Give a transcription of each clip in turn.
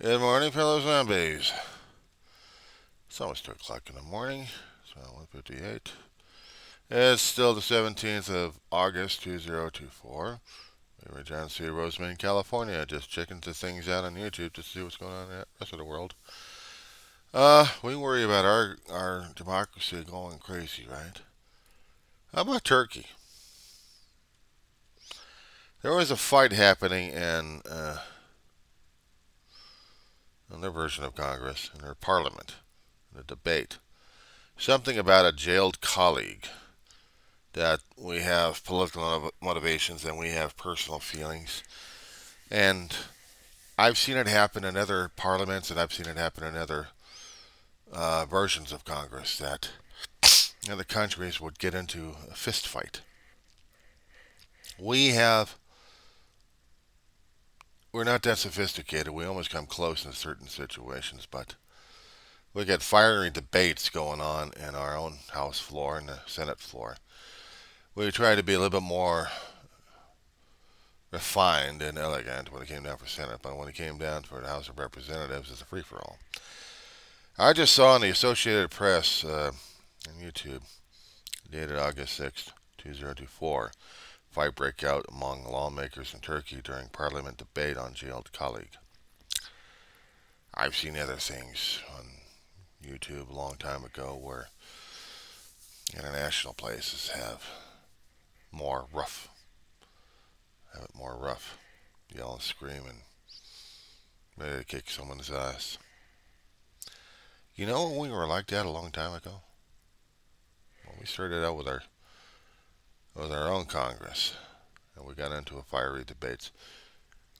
Good morning, fellow zombies. It's almost 2 o'clock in the morning. It's about 1:58. It's still the 17th of August, 2024. We were John C. Roseman, California, just checking the things out on YouTube to see what's going on in the rest of the world. We worry about our democracy going crazy, right? How about Turkey? There was a fight happening in their version of Congress, in their parliament, in a debate. Something about a jailed colleague, that we have political motivations and we have personal feelings. And I've seen it happen in other parliaments, and I've seen it happen in other versions of Congress, that the countries would get into a fist fight. We have we're not that sophisticated. We almost come close in certain situations, but we get fiery debates going on in our own House floor and the Senate floor. We try to be a little bit more refined and elegant when it came down for Senate, but when it came down for the House of Representatives, it's a free for all. I just saw in the Associated Press on YouTube, dated August 6th, 2024, fight break out among lawmakers in Turkey during parliament debate on jailed colleague. I've seen other things on YouTube a long time ago where international places more rough, have it more rough, yell and scream and ready to kick someone's ass. You know when we were like that a long time ago? When we started out with our own Congress and we got into a fiery debates,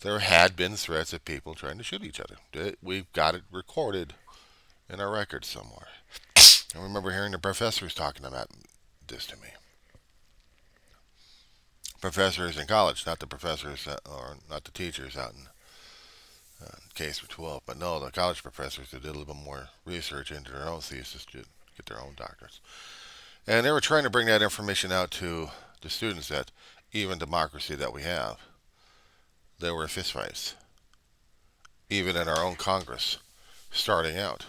there had been threats of people trying to shoot each other. We've got it recorded in our records somewhere. I remember hearing the professors talking about this to me. Professors in college, not the professors or not the teachers out in K through 12, but no, the college professors who did a little bit more research into their own thesis to get their own doctorates. And they were trying to bring that information out to the students, that even democracy that we have, there were fistfights, even in our own Congress, starting out.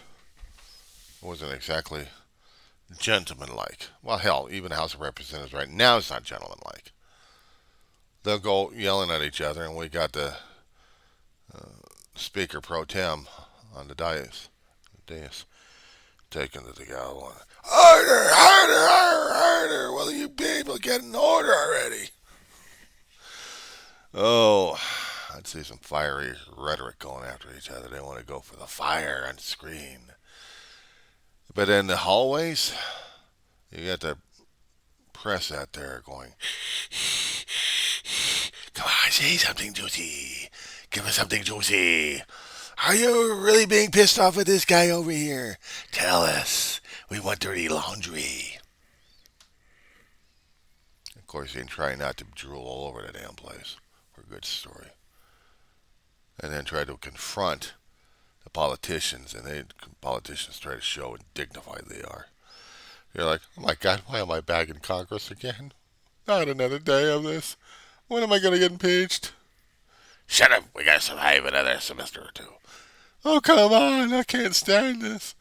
It wasn't exactly gentlemanlike. Well, hell, even the House of Representatives right now is not gentlemanlike. They'll go yelling at each other, and we got the Speaker pro tem on the dais, taking to the gavel. Order, order, order, order! Will you people get an order already? Oh, I'd see some fiery rhetoric going after each other. They want to go for the fire on screen. But in the hallways, you got the press out there going, come on, say something juicy. Give us something juicy. Are you really being pissed off at this guy over here? Tell us. We want dirty laundry. Of course, they try not to drool all over the damn place for a good story. And then try to confront the politicians, and politicians try to show how dignified they are. You're like, oh my God, why am I back in Congress again? Not another day of this. When am I going to get impeached? Shut up. We got to survive another semester or two. Oh, come on. I can't stand this.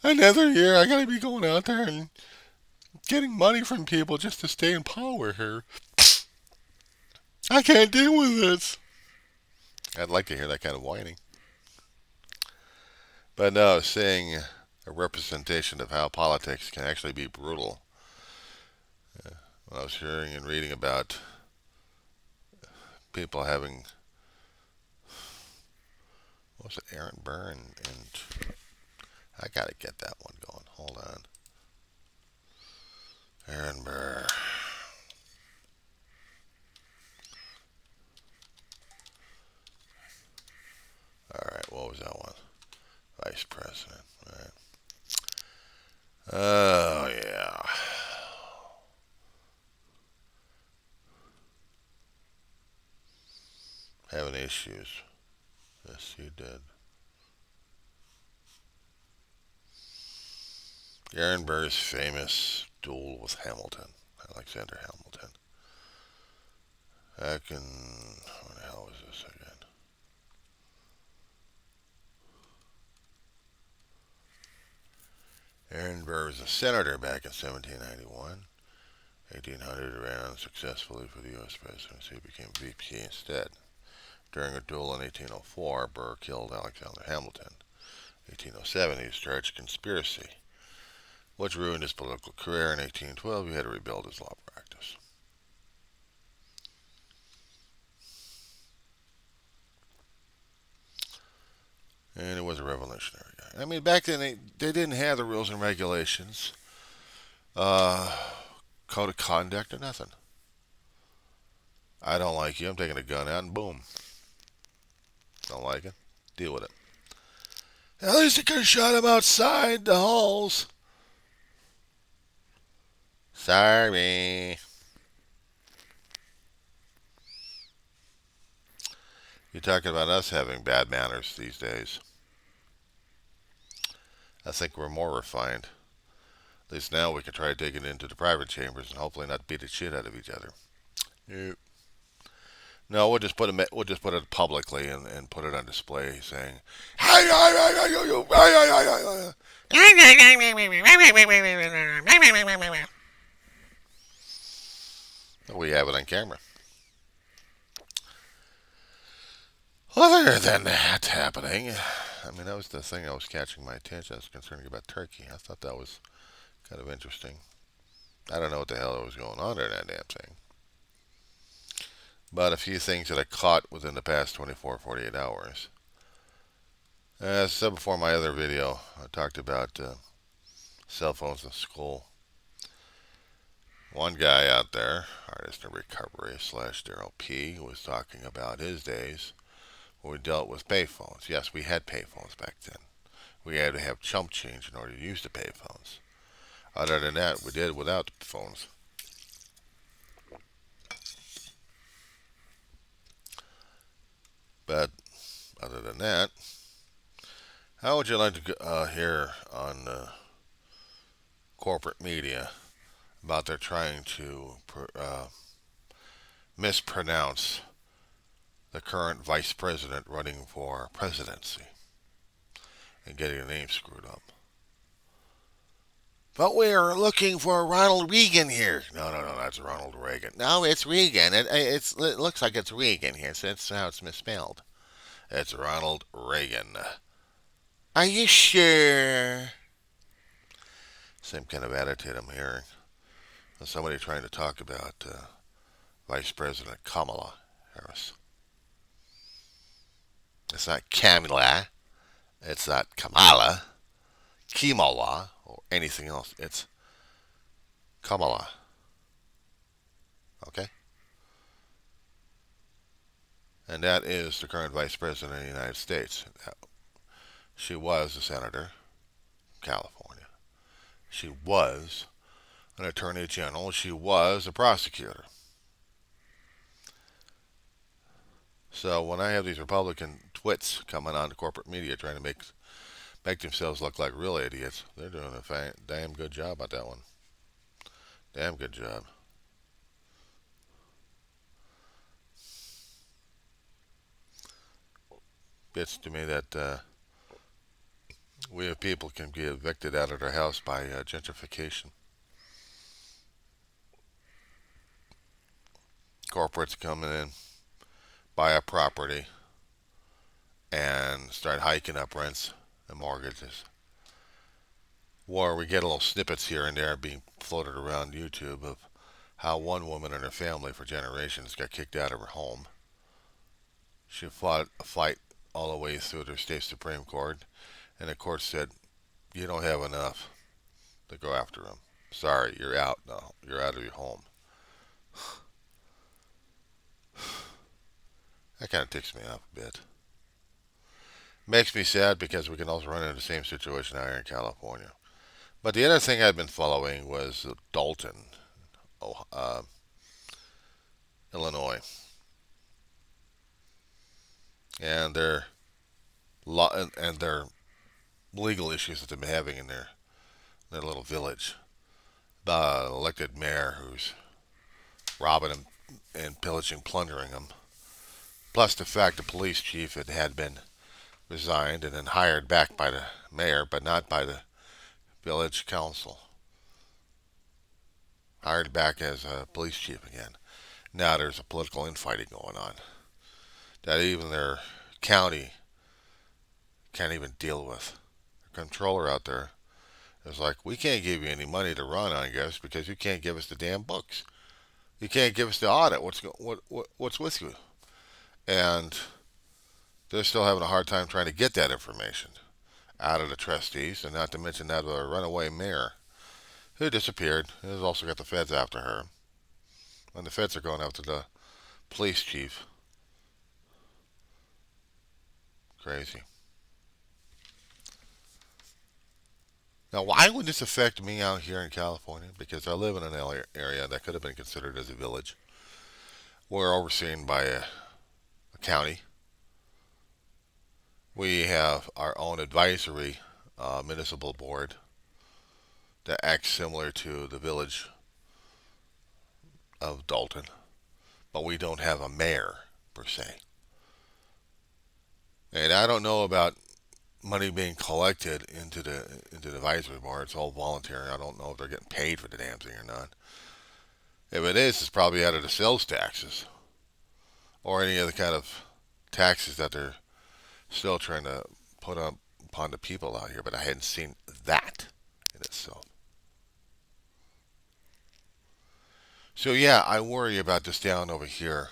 Another year. I got to be going out there and getting money from people just to stay in power here. I can't deal with this. I'd like to hear that kind of whining. But no, seeing a representation of how politics can actually be brutal. When I was hearing and reading about people having, what was it, Aaron Burr, and I gotta get that one going. Hold on. Aaron Burr. Alright, what was that one? Vice President. Alright. Oh, yeah. Having issues. Yes, he did. Aaron Burr's famous duel with Hamilton, Alexander Hamilton. Back in, what the hell was this again? Ehrenberg was a senator back in 1791. 1800, ran unsuccessfully for the U.S. presidency, became VP instead. During a duel in 1804, Burr killed Alexander Hamilton. 1807, he was charged with conspiracy, which ruined his political career. In 1812, he had to rebuild his law practice. And he was a revolutionary guy. I mean, back then they didn't have the rules and regulations, uh, code of conduct, or nothing. I don't like you. I'm taking a gun out and boom. Don't like it. Deal with it. At least they could have shot him outside the halls. Sorry. You're talking about us having bad manners these days. I think we're more refined. At least now we can try to take it into the private chambers and hopefully not beat the shit out of each other. Yep. No, we'll just put it publicly and put it on display saying, we have it on camera. Other than that happening, I mean, that was the thing that was catching my attention. I was concerned about Turkey. I thought that was kind of interesting. I don't know what the hell was going on in that damn thing. But a few things that I caught within the past 24, 48 hours. As I said before, my other video, I talked about cell phones in school. One guy out there, artist in recovery slash Daryl P, was talking about his days when we dealt with payphones. Yes, we had payphones back then. We had to have chump change in order to use the payphones. Other than that, we did without the phones. But other than that, how would you like to hear on corporate media about their trying to mispronounce the current vice president running for presidency and getting the name screwed up? But we are looking for Ronald Reagan here. No, that's Ronald Reagan. No, it's Reagan. It looks like it's Reagan here, so that's how it's misspelled. It's Ronald Reagan. Are you sure? Same kind of attitude I'm hearing. Somebody trying to talk about Vice President Kamala Harris. It's not Kamala. It's not Kamala, or anything else. It's Kamala. Okay? And that is the current Vice President of the United States. She was a senator, California. She was an attorney general. She was a prosecutor. So when I have these Republican twits coming on to corporate media trying to make themselves look like real idiots, they're doing a damn good job at that one. Damn good job. Gets to me that we have people can be evicted out of their house by gentrification. Corporates come in, buy a property, and start hiking up rents and mortgages. Or we get little snippets here and there being floated around YouTube of how one woman and her family for generations got kicked out of her home. She fought a fight all the way through the state Supreme Court, and the court said, you don't have enough to go after him. Sorry, you're out now. You're out of your home. That kind of ticks me off a bit. Makes me sad because we can also run into the same situation out here in California. But the other thing I've been following was Dalton, Illinois, and their their legal issues that they've been having in their little village. The elected mayor who's robbing them and pillaging, plundering them. Plus the fact the police chief had been resigned and then hired back by the mayor, but not by the village council, hired back as a police chief again. Now there's a political infighting going on that even their county can't even deal with. The controller out there is like, we can't give you any money to run, I guess, because you can't give us the damn books. You can't give us the audit. What's with you? And they're still having a hard time trying to get that information out of the trustees, and not to mention that of a runaway mayor who disappeared. Has also got the feds after her, and the feds are going after the police chief. Crazy. Now, why would this affect me out here in California? Because I live in an area that could have been considered as a village. We're overseen by a county. We have our own advisory municipal board that acts similar to the village of Dalton, but we don't have a mayor per se. And I don't know about money being collected into the advisory board. It's all voluntary. I don't know if they're getting paid for the damn thing or not. If it is, it's probably out of the sales taxes or any other kind of taxes that they're still trying to put up upon the people out here. But I hadn't seen that in itself. So yeah, I worry about this town over here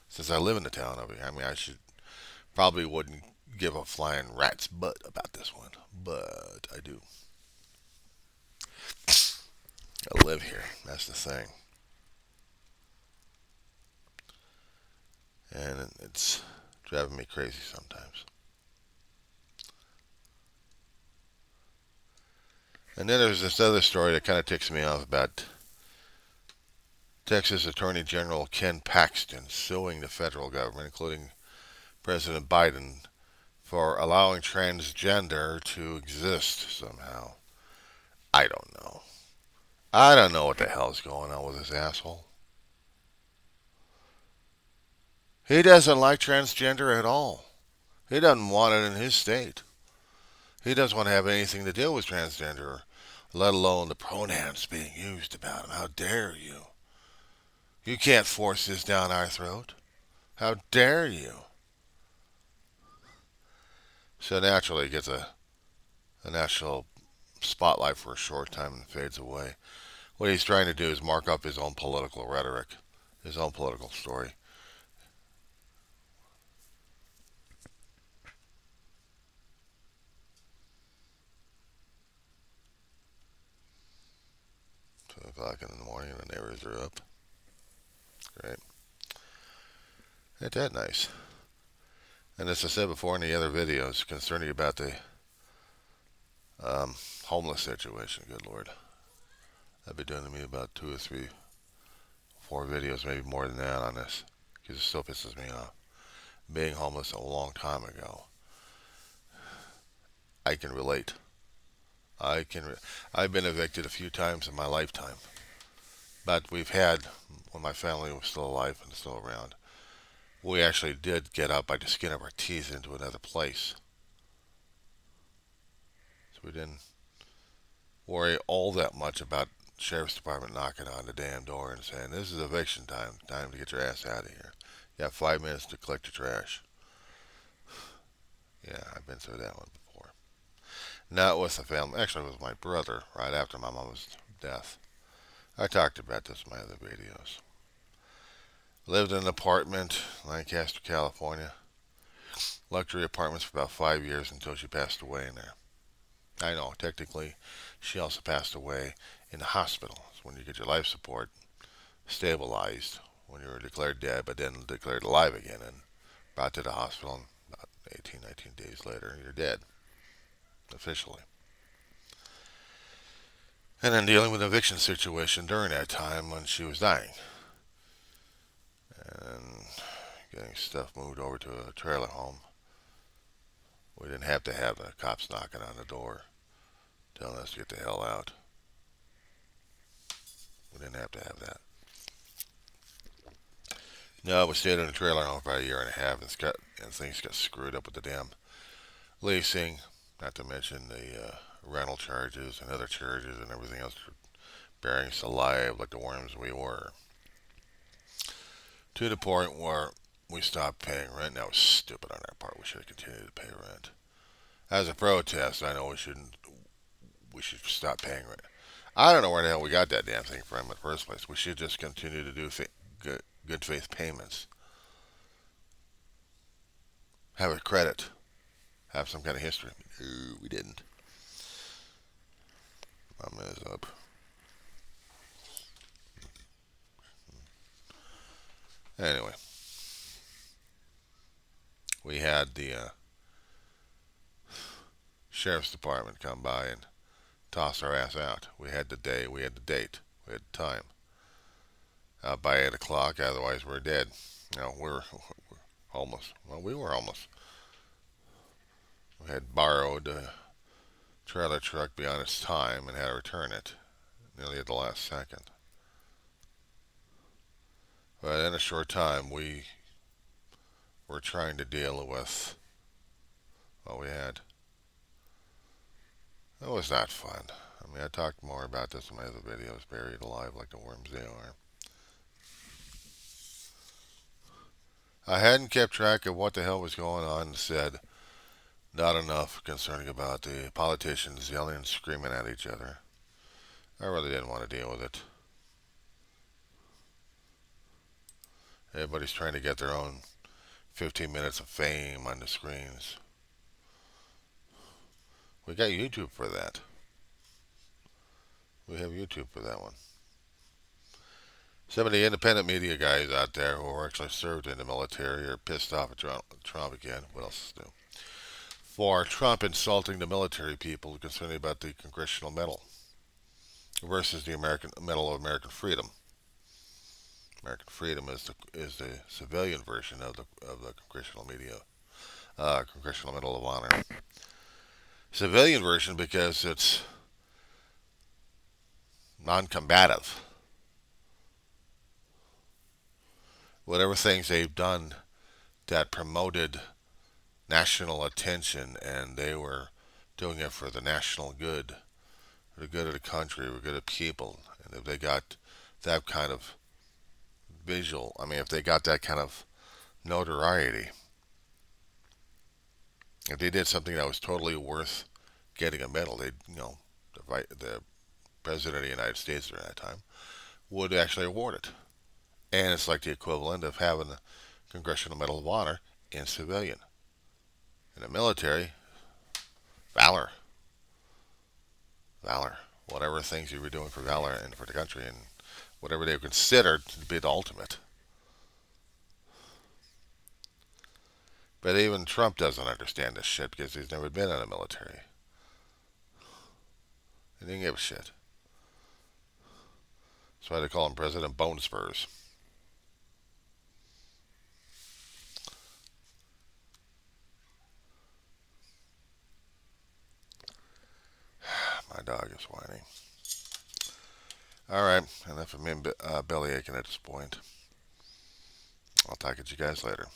since I live in the town over here. I mean, I should probably wouldn't give a flying rat's butt about this one, but I do. I live here. That's the thing. And it's driving me crazy sometimes. And then there's this other story that kind of ticks me off about Texas Attorney General Ken Paxton suing the federal government, including President Biden, for allowing transgender to exist somehow. I don't know. I don't know what the hell's going on with this asshole. He doesn't like transgender at all. He doesn't want it in his state. He doesn't want to have anything to do with transgender, let alone the pronouns being used about him. How dare you? You can't force this down our throat. How dare you? So naturally, he gets a national spotlight for a short time and fades away. What he's trying to do is mark up his own political rhetoric, his own political story. So 2 o'clock in the morning and the neighbors are up. Great. Ain't that nice? And as I said before in the other videos concerning about the homeless situation, good Lord. I've been doing to me about 2 or 3, 4 videos, maybe more than that on this, because it still pisses me off. Being homeless a long time ago, I can relate. I've been evicted a few times in my lifetime, but we've had, when my family was still alive and still around, we actually did get up by the skin of our teeth into another place. So we didn't worry all that much about sheriff's department knocking on the damn door and saying, this is eviction time, time to get your ass out of here. You have 5 minutes to collect your trash. Yeah, I've been through that one before. Not with the family, actually with my brother, right after my mama's death. I talked about this in my other videos. Lived in an apartment, Lancaster, California. Luxury apartments for about 5 years until she passed away in there. I know, technically, she also passed away in the hospital. It's when you get your life support stabilized when you were declared dead, but then declared alive again and brought to the hospital. And about 18, 19 days later, you're dead, officially. And then dealing with an eviction situation during that time when she was dying. And getting stuff moved over to a trailer home. We didn't have to have the cops knocking on the door telling us to get the hell out. We didn't have to have that. No, we stayed in a trailer home for about a year and a half, and things got screwed up with the damn leasing. Not to mention the rental charges and other charges and everything else for burying us alive like the worms we were. To the point where we stopped paying rent. That was stupid on our part. We should have continued to pay rent. As a protest, I know we shouldn't. We should stop paying rent. I don't know where the hell we got that damn thing from in the first place. We should just continue to do good faith payments. Have a credit. Have some kind of history. No, we didn't. My mess up. Anyway, we had the sheriff's department come by and toss our ass out. We had the day, we had the date, we had the time. By 8 o'clock, otherwise we're dead. We're homeless. Well, we were homeless. We had borrowed a trailer truck beyond its time and had to return it nearly at the last second. But in a short time, we were trying to deal with what we had. It was not fun. I mean, I talked more about this in my other videos, buried alive like the worms they are. I hadn't kept track of what the hell was going on and said not enough concerning about the politicians yelling and screaming at each other. I really didn't want to deal with it. Everybody's trying to get their own 15 minutes of fame on the screens. We got YouTube for that. We have YouTube for that one. Some of the independent media guys out there who are actually served in the military are pissed off at Trump again. What else is new? For Trump insulting the military people concerning about the Congressional Medal versus the American Medal of American Freedom. American Freedom is the civilian version of the Congressional Medal of Honor. Civilian version because it's non-combative. Whatever things they've done that promoted national attention and they were doing it for the national good, the good of the country, the good of people. And if they got that kind of if they got that kind of notoriety, if they did something that was totally worth getting a medal, the president of the United States during that time would actually award it. And it's like the equivalent of having the Congressional Medal of Honor in civilian. In the military, valor. Valor. Whatever things you were doing for valor and for the country and whatever they considered to be the ultimate. But even Trump doesn't understand this shit because he's never been in the military. He didn't give a shit. That's why they call him President Bone Spurs. My dog is whining. Alright, enough of me belly aching at this point. I'll talk at you guys later.